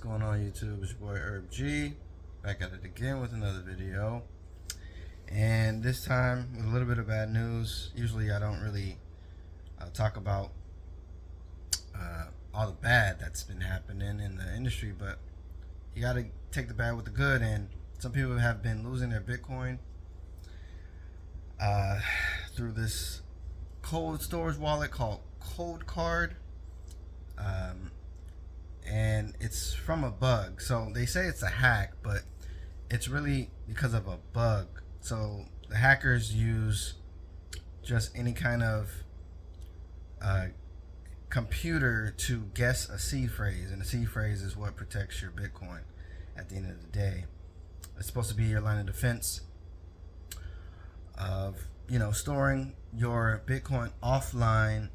going on, YouTube? It's your boy Herb G, back at it again with another video. And this time with a little bit of bad news. Usually I don't really talk about all the bad that's been happening in the industry, but you gotta take the bad with the good. And some people have been losing their Bitcoin through this cold storage wallet called ColdCard. And it's from a bug. So they say it's a hack, but it's really because of a bug. So the hackers use just any kind of computer to guess a seed phrase, and the seed phrase is what protects your Bitcoin at the end of the day. It's supposed to be your line of defense of, storing your Bitcoin offline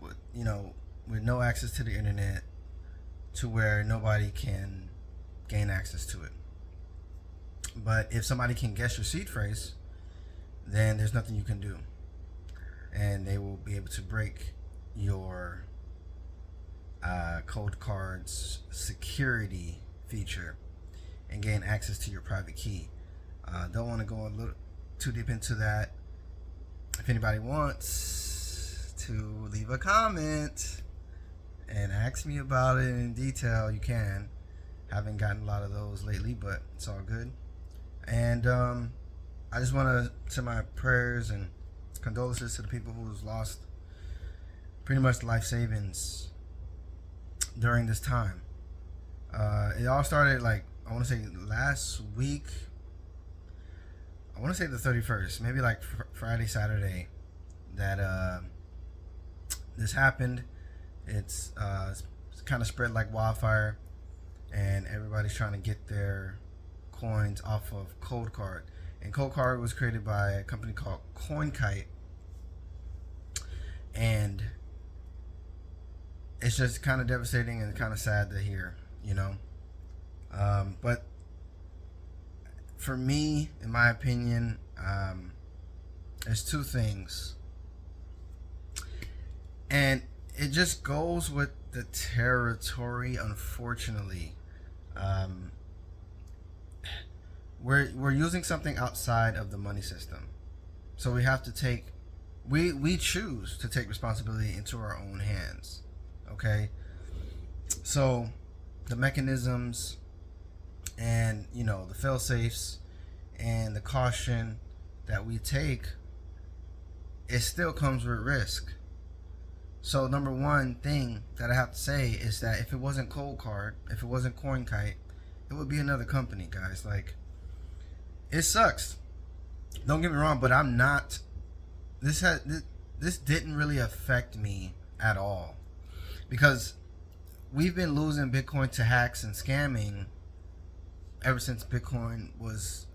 with, with no access to the internet, to where nobody can gain access to it. But if somebody can guess your seed phrase, then there's nothing you can do, and they will be able to break your ColdCard's security feature and gain access to your private key. Don't want to go a little too deep into that. If anybody wants to leave a comment and ask me about it in detail, you can. Haven't gotten a lot of those lately, but it's all good. And I just want to send my prayers and condolences to the people who's lost pretty much life savings during this time. It all started, I want to say last week. I want to say the 31st, maybe Friday, Saturday, that this happened. It's kind of spread like wildfire, and everybody's trying to get their coins off of ColdCard. And ColdCard was created by a company called Coinkite, and it's just kind of devastating and kind of sad to hear, but for me, in my opinion, there's two things, and it just goes with the territory. Unfortunately, we're using something outside of the money system, so we have to take we choose to take responsibility into our own hands. Okay, so the mechanisms and the fail safes and the caution that we take, it still comes with risk. So number one thing that I have to say is that if it wasn't ColdCard, if it wasn't Coinkite, it would be another company, guys. It sucks. Don't get me wrong, but I'm not. This didn't really affect me at all, because we've been losing Bitcoin to hacks and scamming ever since Bitcoin was,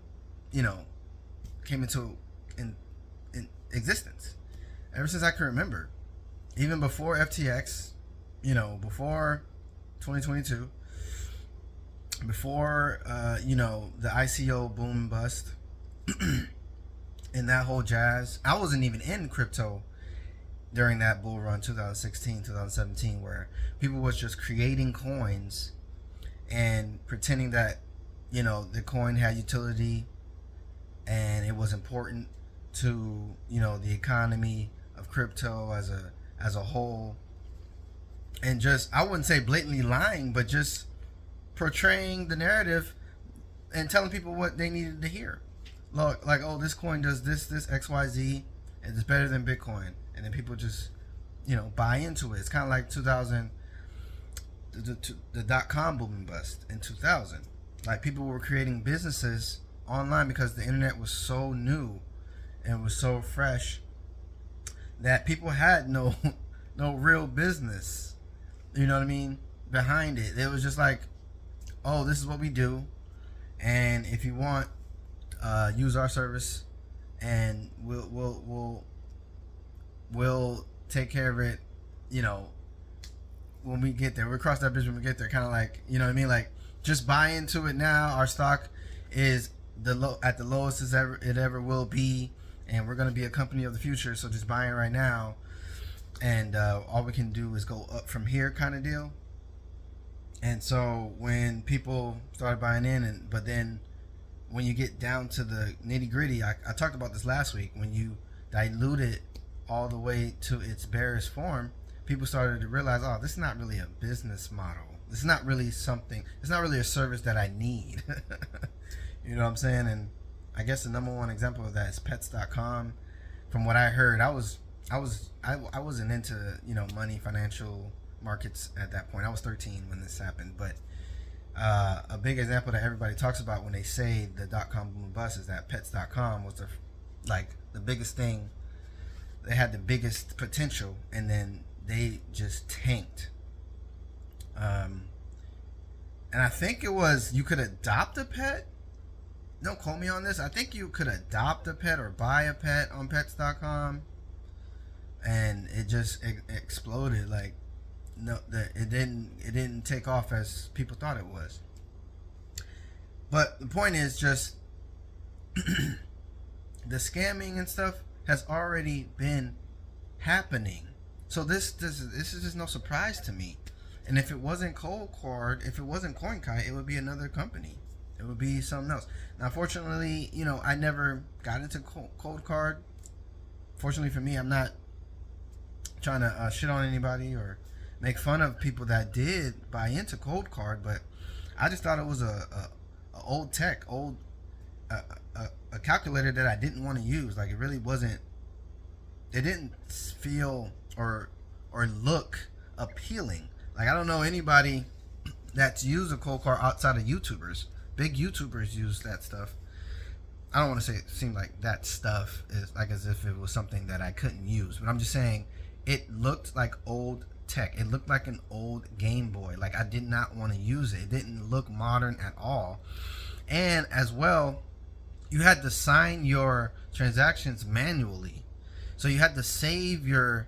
came into in existence. Ever since I can remember. Even before FTX, before 2022, before, the ICO boom and bust and that whole jazz. I wasn't even in crypto during that bull run, 2016, 2017, where people was just creating coins and pretending that, the coin had utility and it was important to, the economy of crypto as a whole, and just, I wouldn't say blatantly lying, but just portraying the narrative and telling people what they needed to hear. Look, oh, this coin does this XYZ, and it's better than Bitcoin, and then people just, buy into it. It's kind of like 2000, the dot-com boom and bust in 2000. People were creating businesses online because the internet was so new and was so fresh that people had no real business, behind it. It was just oh, this is what we do, and if you want, use our service, and we'll take care of it, when we get there. We'll cross that bridge when we get there. Kind of just buy into it now. Our stock is at the lowest it ever will be, and we're going to be a company of the future, so just buy it right now, and all we can do is go up from here, kind of deal. And so when people started buying in, but then when you get down to the nitty gritty, I talked about this last week. When you dilute it all the way to its barest form, people started to realize, oh, this is not really a business model. This is not really something. It's not really a service that I need. You know what I'm saying? And I guess the number one example of that is Pets.com. From what I heard, I wasn't into money, financial markets at that point. I was 13 when this happened, but a big example that everybody talks about when they say the .com boom and bust is that Pets.com was the biggest thing. They had the biggest potential, and then they just tanked. And I think it was you could adopt a pet. Don't quote me on this. I think you could adopt a pet or buy a pet on Pets.com, and it just exploded. Like, no, it didn't take off as people thought it was. But the point is just the scamming and stuff has already been happening. So this is just no surprise to me. And if it wasn't ColdCard, if it wasn't Coinkite, it would be another company. It would be something else. Now, fortunately, I never got into ColdCard. Fortunately for me, I'm not trying to shit on anybody or make fun of people that did buy into ColdCard, but I just thought it was a old tech, a calculator that I didn't want to use. Like, it really wasn't. It didn't feel or look appealing. Like, I don't know anybody that's used a ColdCard outside of YouTubers. Big YouTubers use that stuff. I don't want to say it seemed like that stuff is like as if it was something that I couldn't use, but I'm just saying it looked like old tech. It looked like an old Game Boy. Like, I did not want to use it. It didn't look modern at all. And as well, you had to sign your transactions manually. So you had to save your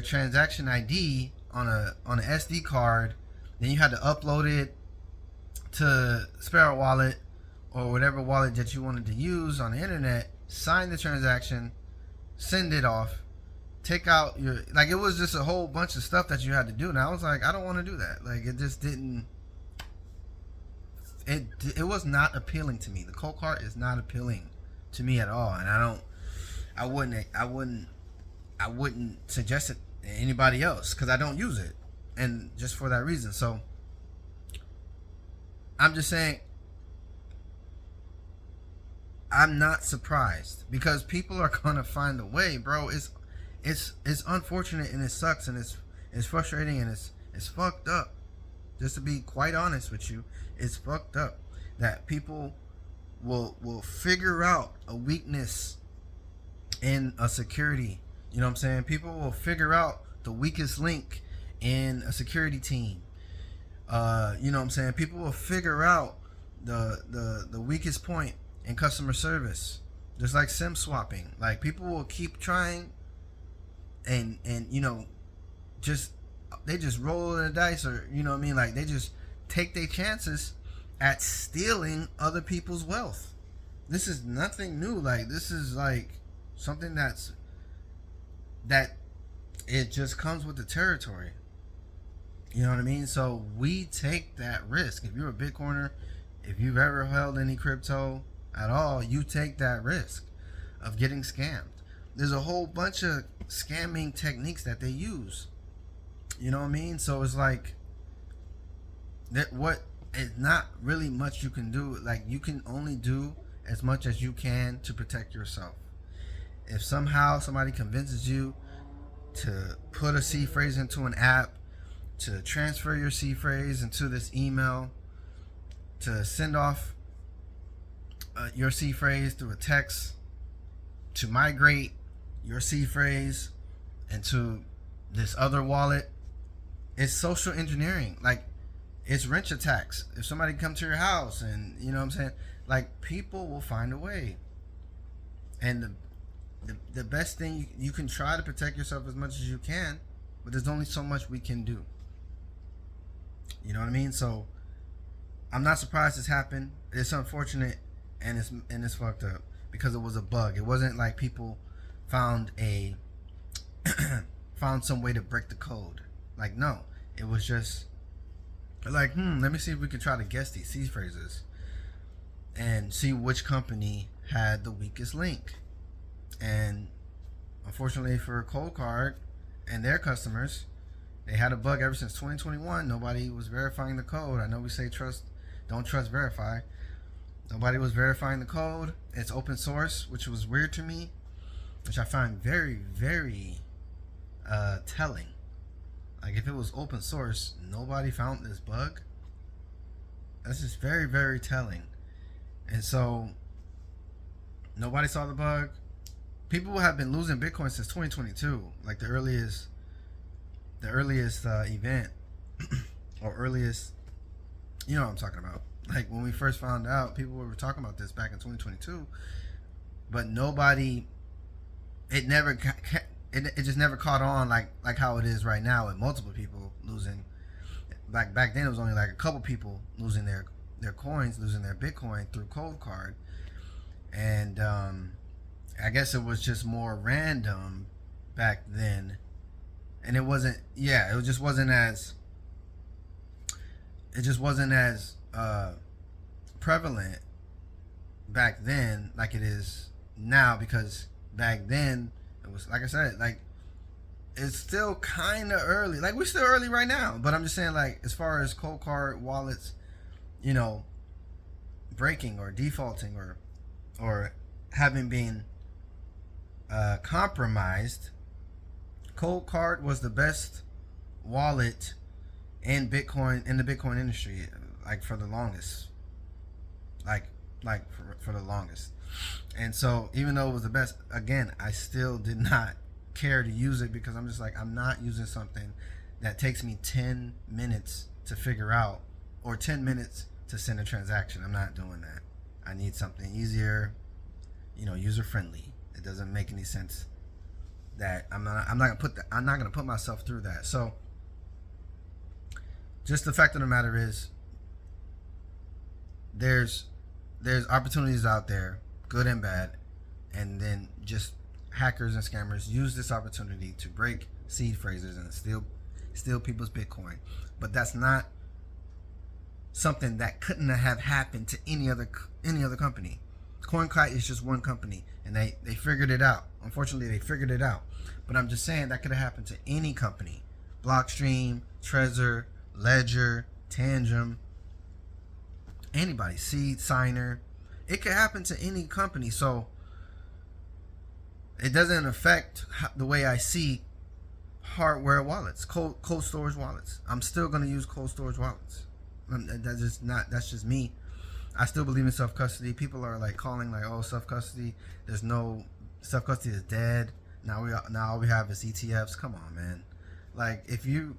transaction ID on an SD card. Then you had to upload it to Sparrow Wallet or whatever wallet that you wanted to use on the internet. Sign the transaction, send it off, take out your, like, it was just a whole bunch of stuff that you had to do. And I was like, I don't want to do that. Like, it just didn't. It was not appealing to me. The ColdCard is not appealing to me at all, and I wouldn't suggest it to anybody else because I don't use it, and just for that reason. So I'm just saying, I'm not surprised because people are gonna find a way, bro. It's unfortunate and it sucks and it's frustrating and it's fucked up. Just to be quite honest with you, it's fucked up that people will figure out a weakness in a security. You know what I'm saying? People will figure out the weakest link in a security team. You know what I'm saying? People will figure out the weakest point in customer service. Just like SIM swapping. Like, people will keep trying and they just roll the dice, or you know what I mean, like they just take their chances at stealing other people's wealth. This is nothing new. Like, this is like something that it just comes with the territory. You know what I mean? So we take that risk. If you're a Bitcoiner, if you've ever held any crypto at all, you take that risk of getting scammed. There's a whole bunch of scamming techniques that they use. You know what I mean? So it's like that. What is not really much you can do. Like, you can only do as much as you can to protect yourself. If somehow somebody convinces you to put a C phrase into an app, to transfer your C phrase into this email, to send off your C phrase through a text, to migrate your C phrase into this other wallet, it's social engineering. Like, it's wrench attacks. If somebody comes to your house and, you know what I'm saying, like, people will find a way. And the best thing, you can try to protect yourself as much as you can, but there's only so much we can do. You know what I mean? So I'm not surprised this happened. It's unfortunate and it's fucked up because it was a bug. It wasn't like people found found some way to break the code. Like, no, it was just like, let me see if we can try to guess these seed phrases and see which company had the weakest link. And unfortunately for ColdCard and their customers, they had a bug ever since 2021. Nobody was verifying the code. I know we say don't trust, verify. Nobody was verifying the code. It's open source, which was weird to me, which I find very, very telling. Like, if it was open source, nobody found this bug. That's just very, very telling. And so, nobody saw the bug. People have been losing Bitcoin since 2022, like the earliest event or earliest, you know what I'm talking about. Like, when we first found out, people were talking about this back in 2022, but nobody, it just never caught on like how it is right now with multiple people losing. Back then it was only like a couple people losing their coins, losing their Bitcoin through ColdCard, and I guess it was just more random back then, and it just wasn't as prevalent back then like it is now, because back then it was, like I said, like, it's still kind of early. Like, we're still early right now, but I'm just saying, like, as far as ColdCard wallets, you know, breaking or defaulting or having been compromised, ColdCard was the best wallet in the Bitcoin industry, like, for the longest, for the longest. And so, even though it was the best, again, I still did not care to use it, because I'm just like, I'm not using something that takes me 10 minutes to figure out, or 10 minutes to send a transaction. I'm not doing that. I need something easier, user friendly. It doesn't make any sense that I'm not gonna put myself through that. So, just the fact of the matter is, there's opportunities out there, good and bad, and then just hackers and scammers use this opportunity to break seed phrases and steal people's Bitcoin. But that's not something that couldn't have happened to any other company. Coinkite is just one company, and they figured it out. Unfortunately, they figured it out. But I'm just saying that could have happened to any company. Blockstream, Trezor, Ledger, Tangent, anybody, Seed, Signer. It could happen to any company. So it doesn't affect the way I see hardware wallets, cold storage wallets. I'm still going to use cold storage wallets. That's just me. I still believe in self-custody. People are like calling like, oh, self-custody, there's no, self-custody is dead. Now all we have is ETFs. Come on, man. Like, if you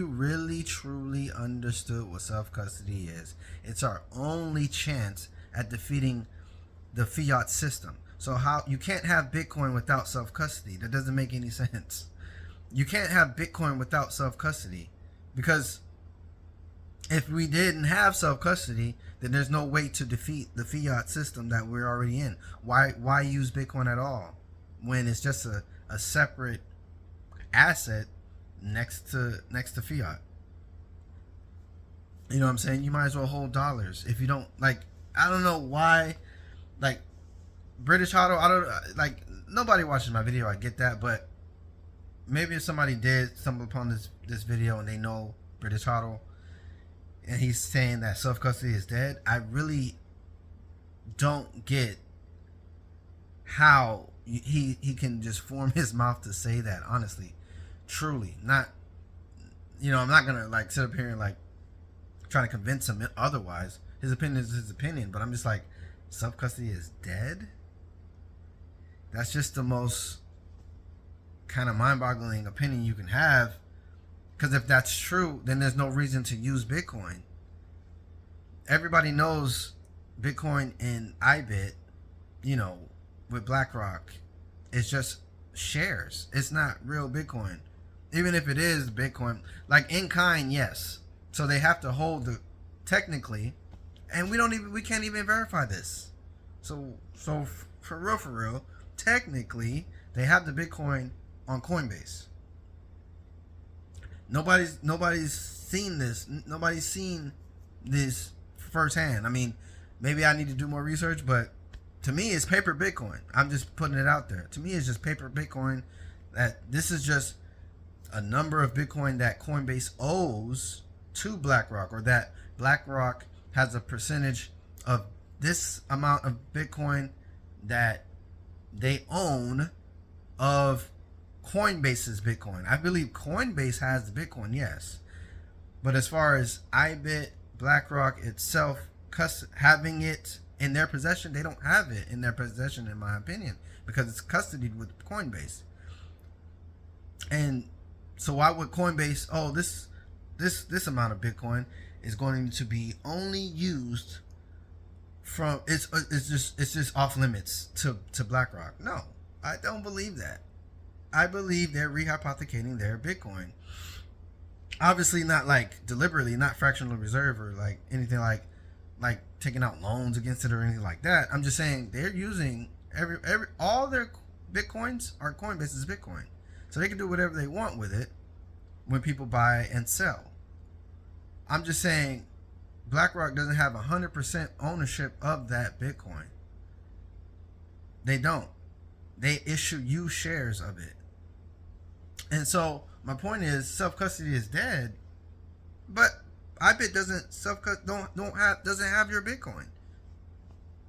really truly understood what self-custody is, it's our only chance at defeating the fiat system. So how you can't have Bitcoin without self-custody? That doesn't make any sense. You can't have Bitcoin without self-custody, because if we didn't have self-custody, then there's no way to defeat the fiat system that we're already in. Why use Bitcoin at all when it's just a separate asset next to fiat? You know what I'm saying? You might as well hold dollars. If you don't, like, I don't know why, like, British Auto, I don't, like, nobody watches my video, I get that, but maybe if somebody did stumble upon this video and they know British Auto, and he's saying that self-custody is dead, I really don't get how he can just form his mouth to say that, honestly. Truly. Not, I'm not gonna like sit up here and like try to convince him otherwise. His opinion is his opinion, but I'm just like, self-custody is dead? That's just the most kind of mind-boggling opinion you can have. Because if that's true, then there's no reason to use Bitcoin. Everybody knows Bitcoin and IBIT, with BlackRock, it's just shares. It's not real Bitcoin. Even if it is Bitcoin, like in kind, yes. So they have to hold technically, and we can't even verify this. So for real, technically, they have the Bitcoin on Coinbase. Nobody's seen this. Nobody's seen this firsthand. I mean, maybe I need to do more research, but to me, it's paper Bitcoin. I'm just putting it out there. To me, it's just paper Bitcoin. That this is just a number of Bitcoin that Coinbase owes to BlackRock, or that BlackRock has a percentage of this amount of Bitcoin that they own of Coinbase's Bitcoin. I believe Coinbase has the Bitcoin, yes. But as far as IBIT, BlackRock itself having it in their possession, they don't have it in their possession, in my opinion, because it's custodied with Coinbase. And so why would Coinbase, this amount of Bitcoin is going to be only used from, it's just off limits to BlackRock? No, I don't believe that. I believe they're rehypothecating their Bitcoin. Obviously not like deliberately, not fractional reserve or like anything like taking out loans against it or anything like that. I'm just saying they're using all their Bitcoins are Coinbase's Bitcoin. So they can do whatever they want with it when people buy and sell. I'm just saying BlackRock doesn't have 100% ownership of that Bitcoin. They don't. They issue you shares of it. And so my point is, self-custody is dead, but IBIT doesn't have your Bitcoin.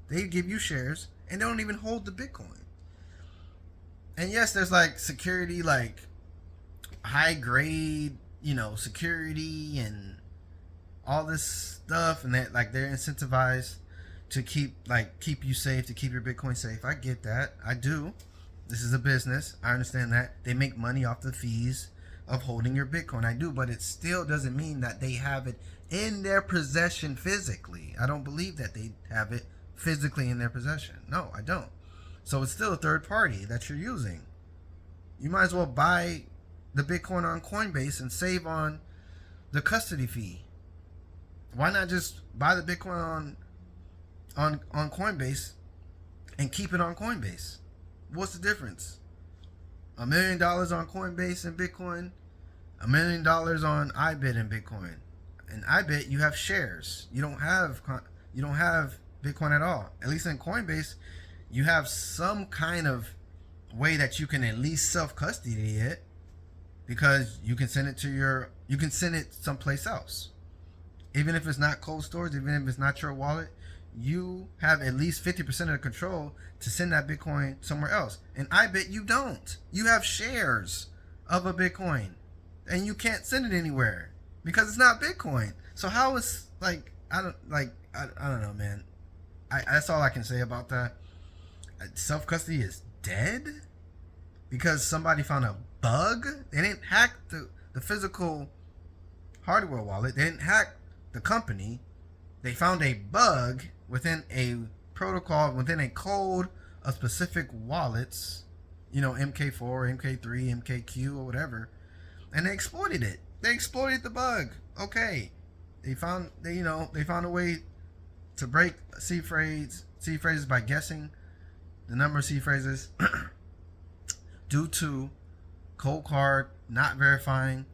They give you shares and they don't even hold the Bitcoin. And yes, there's like security, like high grade, security and all this stuff, and that like they're incentivized to keep you safe, to keep your Bitcoin safe. I get that. I do. This is a business. I understand that. They make money off the fees of holding your Bitcoin. I do, but it still doesn't mean that they have it in their possession physically. I don't believe that they have it physically in their possession. No, I don't. So it's still a third party that you're using. You might as well buy the Bitcoin on Coinbase and save on the custody fee. Why not just buy the Bitcoin on Coinbase and keep it on Coinbase? What's the difference? $1 million on Coinbase and Bitcoin, $1 million on IBIT and Bitcoin. In IBIT, you have shares. You don't have Bitcoin at all. At least in Coinbase, you have some kind of way that you can at least self-custody it, because you can send it someplace else. Even if it's not cold storage, even if it's not your wallet, you have at least 50% of the control to send that Bitcoin somewhere else. And IBIT, you don't. You have shares of a Bitcoin and you can't send it anywhere because it's not Bitcoin. So how is I don't know, man. That's all I can say about that. Self-custody is dead because somebody found a bug. They didn't hack the physical hardware wallet. They didn't hack the company. They found a bug within a protocol, within a code of specific wallets, MK4, MK3, MKQ, or whatever, and they exploited it. They exploited the bug. Okay, they found a way to break seed phrases by guessing the number of seed phrases due to ColdCard not verifying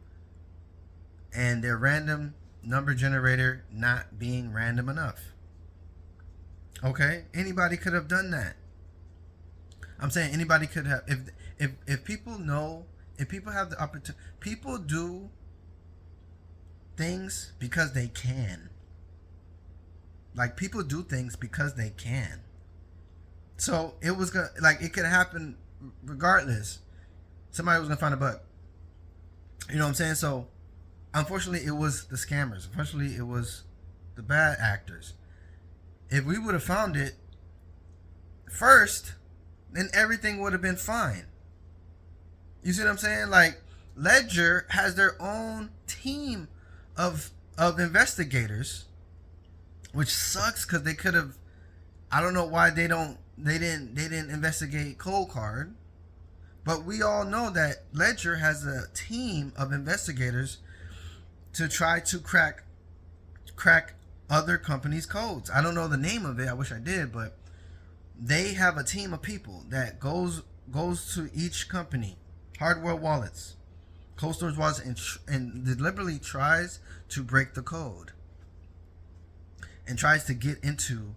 and their random number generator not being random enough. Okay, anybody could have done that. I'm saying anybody could have. If people know, if people have the opportunity, people do things because they can. Like, people do things because they can. So it was gonna, it could happen regardless. Somebody was gonna find a bug. You know what I'm saying? So unfortunately, it was the scammers. Unfortunately, it was the bad actors. If we would have found it first, then everything would have been fine. You see what I'm saying? Like, Ledger has their own team of investigators, which sucks because they could have. I don't know why they didn't investigate ColdCard, but we all know that Ledger has a team of investigators to try to crack other companies' codes. I don't know the name of it. I wish I did, but they have a team of people that goes to each company, hardware wallets, cold storage wallets and deliberately tries to break the code and tries to get into.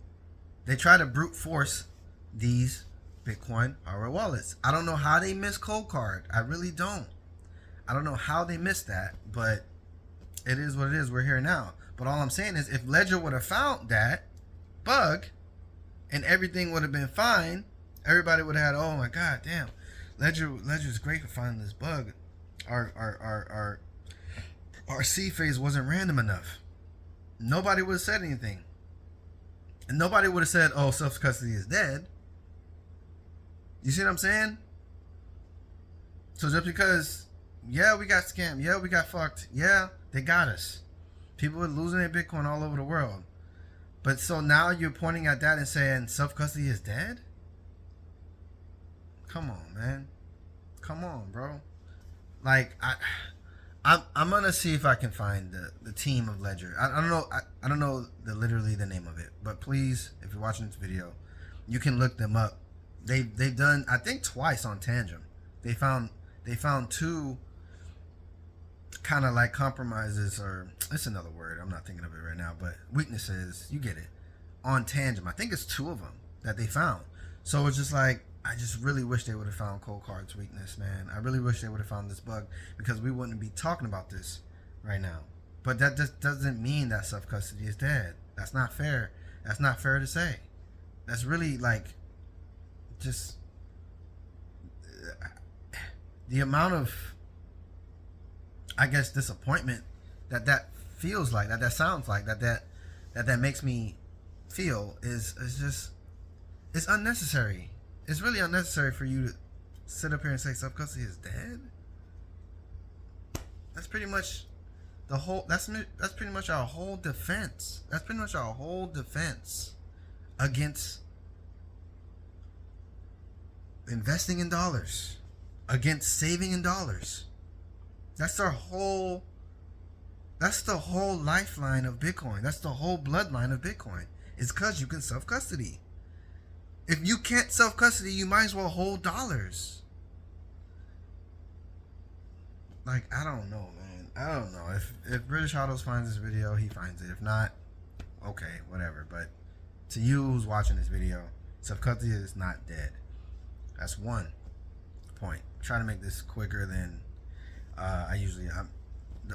They try to brute force these Bitcoin hardware wallets. I don't know how they missed ColdCard. I really don't. I don't know how they missed that, but it is what it is. We're here now. But all I'm saying is, if Ledger would have found that bug and everything would have been fine, everybody would have had, oh my god, damn, Ledger's great for finding this bug. Our seed phase wasn't random enough. Nobody would have said anything. And nobody would have said, oh, self-custody is dead. You see what I'm saying? So just because, yeah, we got scammed, yeah, we got fucked, yeah, they got us. People are losing their Bitcoin all over the world. But so now you're pointing at that and saying self-custody is dead? Come on, man. Come on, bro. Like, I'm gonna see if I can find the team of Ledger. I don't know. I don't know literally the name of it, but please, if you're watching this video, you can look them up. They've done, I think, twice on Tangent. They found two kind of like compromises, or it's another word, I'm not thinking of it right now, but weaknesses, you get it, on Tangent. I think it's two of them that they found. So it's just like, I just really wish they would have found ColdCard's weakness, man. I really wish they would have found this bug, because we wouldn't be talking about this right now. But that just doesn't mean that self-custody is dead. That's not fair. That's not fair to say. That's really like, just the amount of, I guess, disappointment that feels like, that sounds like, that makes me feel is just, it's unnecessary. It's really unnecessary for you to sit up here and say self-custody is dead. That's pretty much the whole, that's pretty much our whole defense. That's pretty much our whole defense against investing in dollars, against saving in dollars. That's the whole lifeline of Bitcoin. That's the whole bloodline of Bitcoin. It's because you can self-custody. If you can't self-custody, you might as well hold dollars. Like, I don't know, man. I don't know. If British Autos finds this video, he finds it. If not, okay, whatever. But to you who's watching this video, self-custody is not dead. That's one point. Try to make this quicker than I usually am.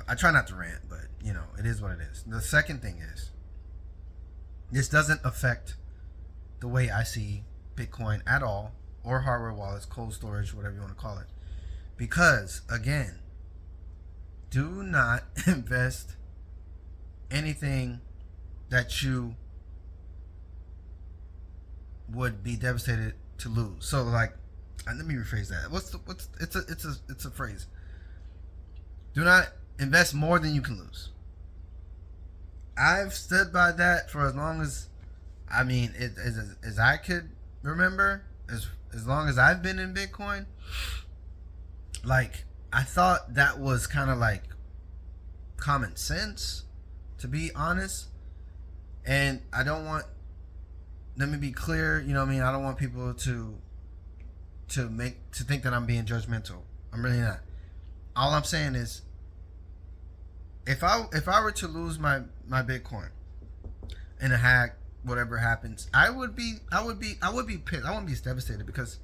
I try not to rant, but you know, it is what it is. The second thing is, this doesn't affect the way I see Bitcoin at all, or hardware wallets, cold storage, whatever you want to call it. Because again, do not invest anything that you would be devastated to lose. So like, let me rephrase that. It's a phrase. Do not invest more than you can lose. I've stood by that for as long as, I mean, as I could remember, as long as I've been in Bitcoin. Like, I thought that was kind of like common sense, to be honest. And I don't want, let me be clear, you know what I mean? I don't want people to think that I'm being judgmental. I'm really not. All I'm saying is, if I were to lose my Bitcoin in a hack, whatever happens, I would be pissed. I wouldn't be devastated, because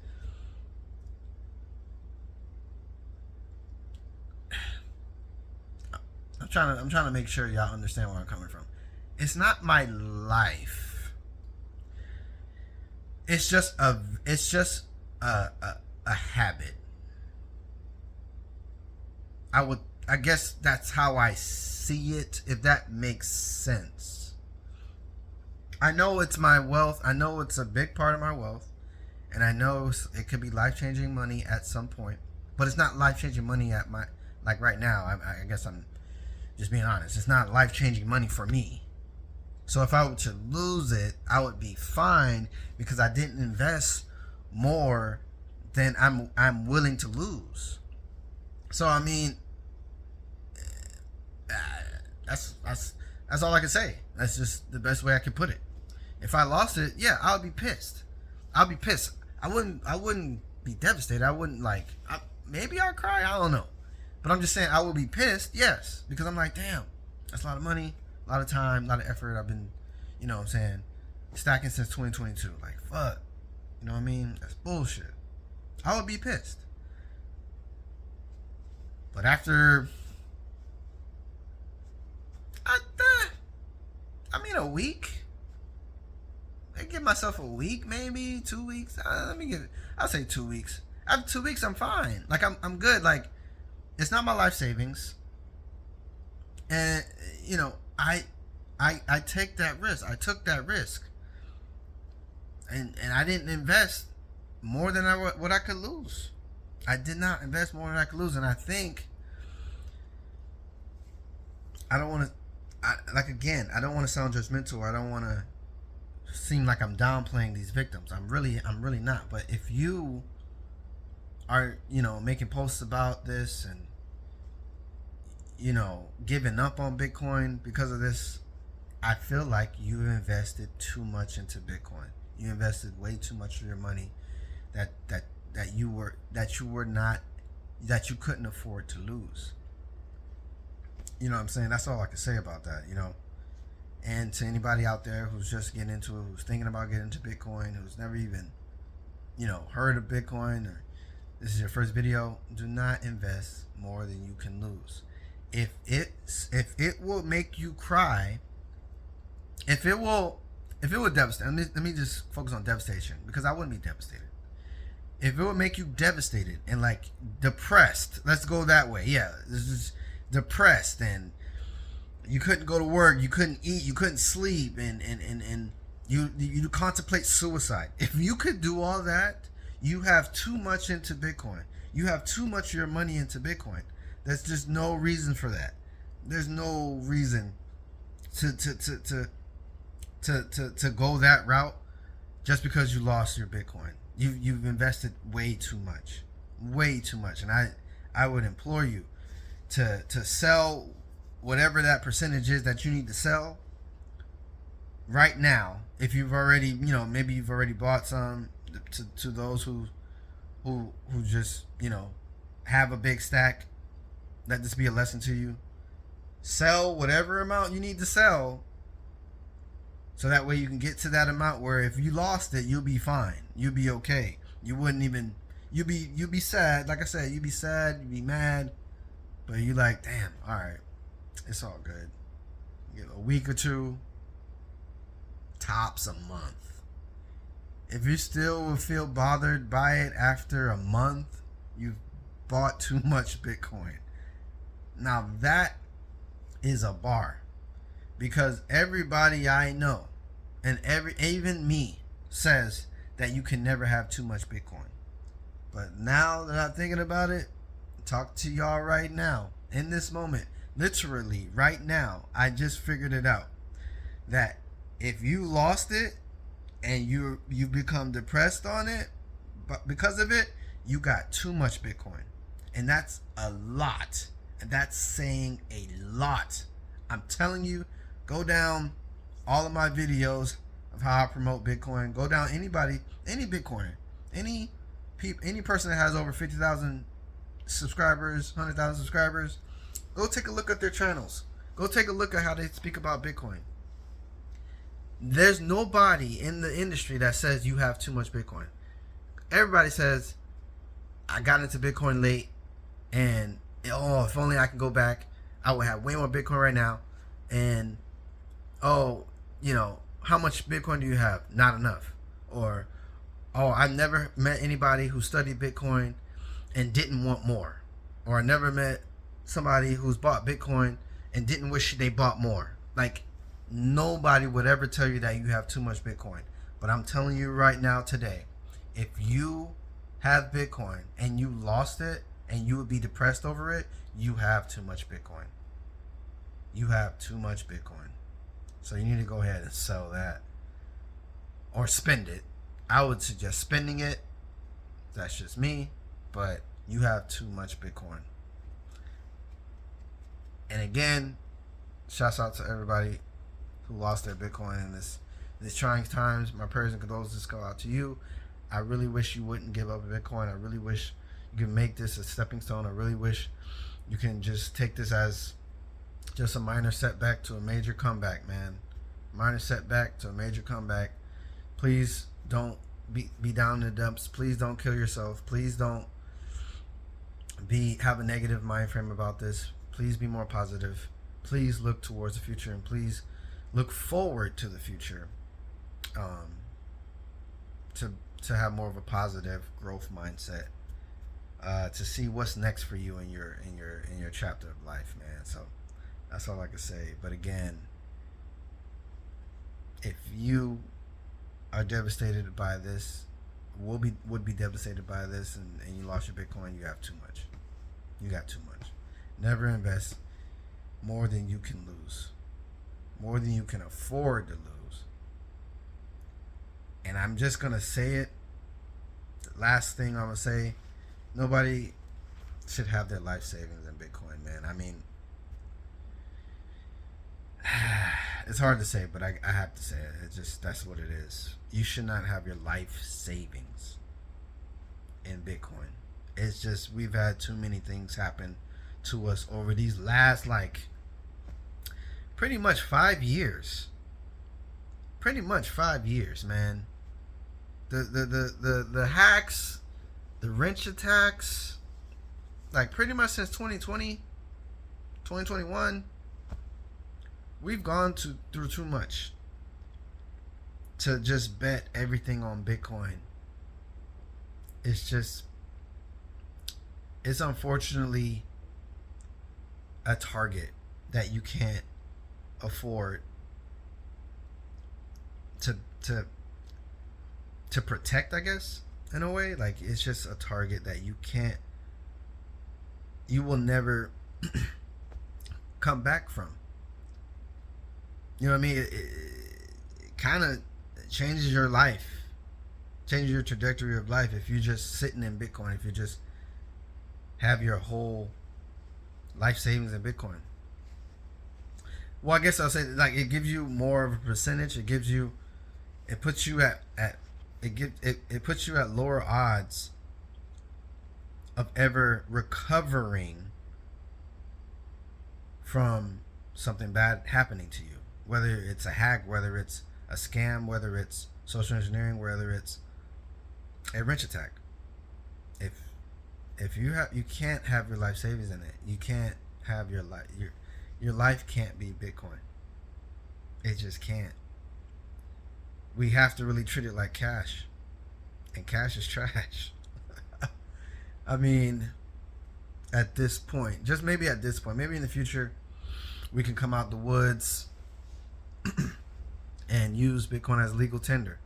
I'm trying to make sure y'all understand where I'm coming from. It's not my life. It's just a habit. I guess that's how I see it, if that makes sense. I know it's my wealth. I know it's a big part of my wealth. And I know it could be life-changing money at some point. But it's not life-changing money at my, like right now. I guess I'm just being honest. It's not life-changing money for me. So if I were to lose it, I would be fine, because I didn't invest more than I'm willing to lose. So I mean, that's all I can say. That's just the best way I can put it. If I lost it, yeah, I'll be pissed. I'll be pissed. I wouldn't be devastated. I wouldn't maybe I'll cry. I don't know. But I'm just saying I will be pissed, yes, because I'm like, damn, that's a lot of money, a lot of time, a lot of effort. I've been, you know what I'm saying, stacking since 2022. Like, fuck. You know what I mean? That's bullshit. I would be pissed. But after, a week. I give myself a week, maybe 2 weeks. I'll say 2 weeks. After 2 weeks, I'm fine. Like, I'm good. Like, it's not my life savings. And, you know, I take that risk. I took that risk. And I didn't invest more than what I could lose. I did not invest more than I could lose. And I think I don't want to, I don't want to sound judgmental. I don't want to seem like I'm downplaying these victims. I'm really not. But if you are, you know, making posts about this and, you know, giving up on Bitcoin because of this, I feel like you invested too much into Bitcoin. You invested way too much of your money that you couldn't afford to lose. You know what I'm saying? That's all I can say about that, you know. And to anybody out there who's just getting into it, who's thinking about getting into Bitcoin, who's never even, you know, heard of Bitcoin, or this is your first video, do not invest more than you can lose. If it will make you cry, if it will devastate, let me just focus on devastation, because I wouldn't be devastated. If it would make you devastated and like depressed, let's go that way. Yeah, this is depressed and you couldn't go to work, you couldn't eat, you couldn't sleep, and you contemplate suicide. If you could do all that, you have too much into Bitcoin. You have too much of your money into Bitcoin. There's just no reason for that. There's no reason to go that route just because you lost your Bitcoin. You've invested way too much, and I would implore you to sell whatever that percentage is that you need to sell right now. If you've already, you know, maybe you've already bought some, to those who just, you know, have a big stack, let this be a lesson to you. Sell whatever amount you need to sell, so that way you can get to that amount where if you lost it, you'll be fine. You'll be okay. You'll be sad. Like I said, you'll be sad, you'll be mad, but you like, damn, all right, it's all good. You get a week or two, tops a month. If you still feel bothered by it after a month, you've bought too much Bitcoin. Now that is a bar, because everybody I know, and even me, says that you can never have too much Bitcoin. But now that I'm thinking about it, talk to y'all right now, in this moment, literally right now, I just figured it out, that if you lost it and you become depressed on it, but because of it, you got too much Bitcoin. And that's a lot. And that's saying a lot. I'm telling you, go down all of my videos of how I promote Bitcoin. Go down any Bitcoiner, any person that has over 50,000 subscribers, 100,000 subscribers. Go take a look at their channels. Go take a look at how they speak about Bitcoin. There's nobody in the industry that says you have too much Bitcoin. Everybody says, I got into Bitcoin late, and if only I can go back, I would have way more Bitcoin right now. And how much Bitcoin do you have? Not enough. Or, I've never met anybody who studied Bitcoin and didn't want more. Or I never met somebody who's bought Bitcoin and didn't wish they bought more. Like, nobody would ever tell you that you have too much Bitcoin. But I'm telling you right now today, if you have Bitcoin and you lost it and you would be depressed over it, you have too much Bitcoin. You have too much Bitcoin. So you need to go ahead and sell that. Or spend it. I would suggest spending it. That's just me. But you have too much Bitcoin. And again, shouts out to everybody who lost their Bitcoin in this trying times. My prayers and condolences go out to you. I really wish you wouldn't give up Bitcoin. I really wish you could make this a stepping stone. I really wish You can just take this as just a minor setback to a major comeback, man. Minor setback to a major comeback. Please don't be down in the dumps. Please don't kill yourself. Please don't have a negative mind frame about this. Please be more positive. Please look towards the future, and please look forward to the future. To have more of a positive growth mindset. To see what's next for you in your chapter of life, man. So that's all I can say. But again, if you are devastated by this, would be devastated by this, and you lost your Bitcoin, you have too much. You got too much. Never invest more than you can lose, more than you can afford to lose. And I'm just gonna say it. The last thing I'm gonna say: nobody should have their life savings in Bitcoin, man. I mean, it's hard to say, but I have to say it. It's just, that's what it is. You should not have your life savings in Bitcoin. It's just, we've had too many things happen to us over these last, like, pretty much 5 years. Pretty much 5 years, man. The hacks, the wrench attacks, like pretty much since 2020, 2021, we've gone through too much to just bet everything on Bitcoin. It's unfortunately a target that you can't afford to protect, I guess, in a way. Like, it's just a target that you will never come back from. You know what I mean? It kind of changes your life, changes your trajectory of life if you're just sitting in Bitcoin, if you just have your whole life savings in Bitcoin. Well, I guess I'll say, like, it gives you more of a percentage. It puts you at lower odds of ever recovering from something bad happening to you. Whether it's a hack, whether it's a scam, whether it's social engineering, whether it's a wrench attack. If you can't have your life savings in it. You can't have your life can't be Bitcoin. It just can't. We have to really treat it like cash, and cash is trash. I mean, at this point, just maybe at this point, maybe in the future, we can come out the woods and use Bitcoin as legal tender,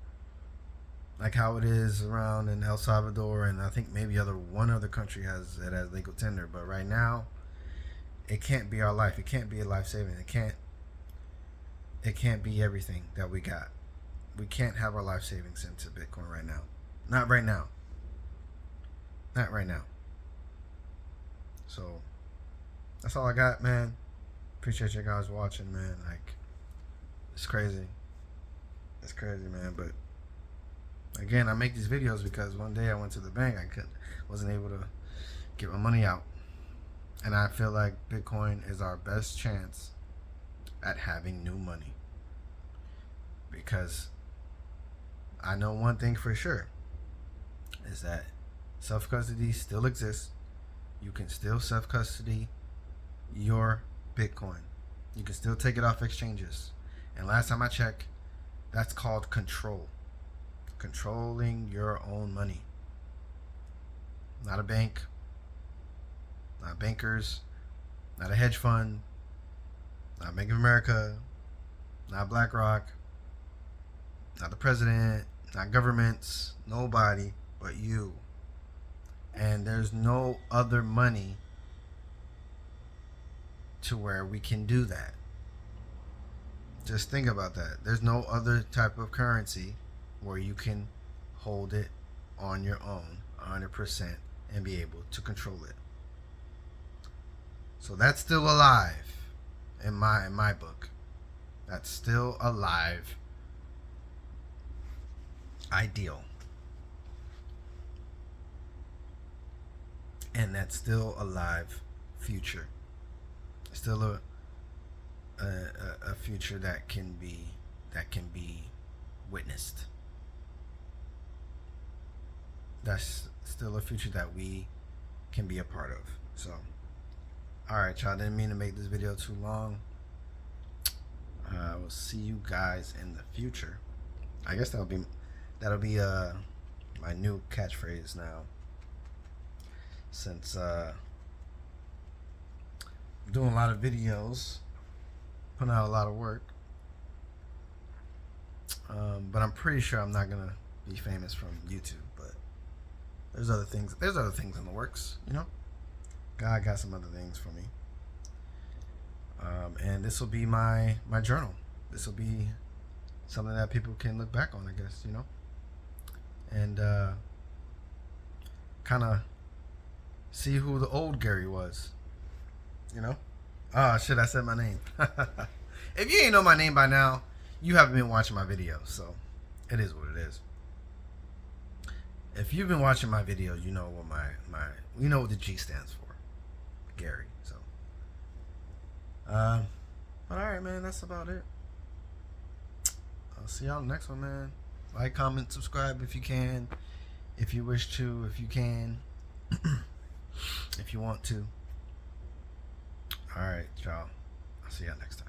like how it is around in El Salvador, and I think maybe one other country has it as legal tender. But right now, it can't be our life. It can't be a life saving. It can't be everything that we got. We can't have our life savings into Bitcoin right now. Not right now. Not right now. So that's all I got, man. Appreciate you guys watching, man. Like, it's crazy. It's crazy, man. But again, I make these videos because one day I went to the bank. Wasn't able to get my money out. And I feel like Bitcoin is our best chance at having new money. Because I know one thing for sure, is that self-custody still exists. You can still self-custody your Bitcoin. You can still take it off exchanges. And last time I checked, that's called control. Controlling your own money. Not a bank, not bankers, not a hedge fund, not Bank of America, not BlackRock, not the president, not governments, nobody but you. And there's no other money to where we can do that. Just think about that. There's no other type of currency where you can hold it on your own 100% and be able to control it. So that's still alive in my book. That's still alive. Ideal. And that's still alive future. Still a future that can be witnessed. That's still a future that we can be a part of. So, all right, y'all. Didn't mean to make this video too long. I will see you guys in the future. I guess that'll be my new catchphrase now, since I'm doing a lot of videos, putting out a lot of work. But I'm pretty sure I'm not gonna be famous from YouTube. But there's other things. There's other things in the works. You know, God got some other things for me. And this will be my journal. This will be something that people can look back on, I guess, you know, and kind of see who the old Gary was, you know. Oh shit, I said my name. If you ain't know my name by now, you haven't been watching my videos, so it is what it is. If you've been watching my videos, you know what you know what the G stands for, Gary. So but alright, man, that's about it. I'll see y'all next one, man. Like, comment, subscribe if you can, if you wish to, if you can, if you want to. Alright, y'all. I'll see y'all next time.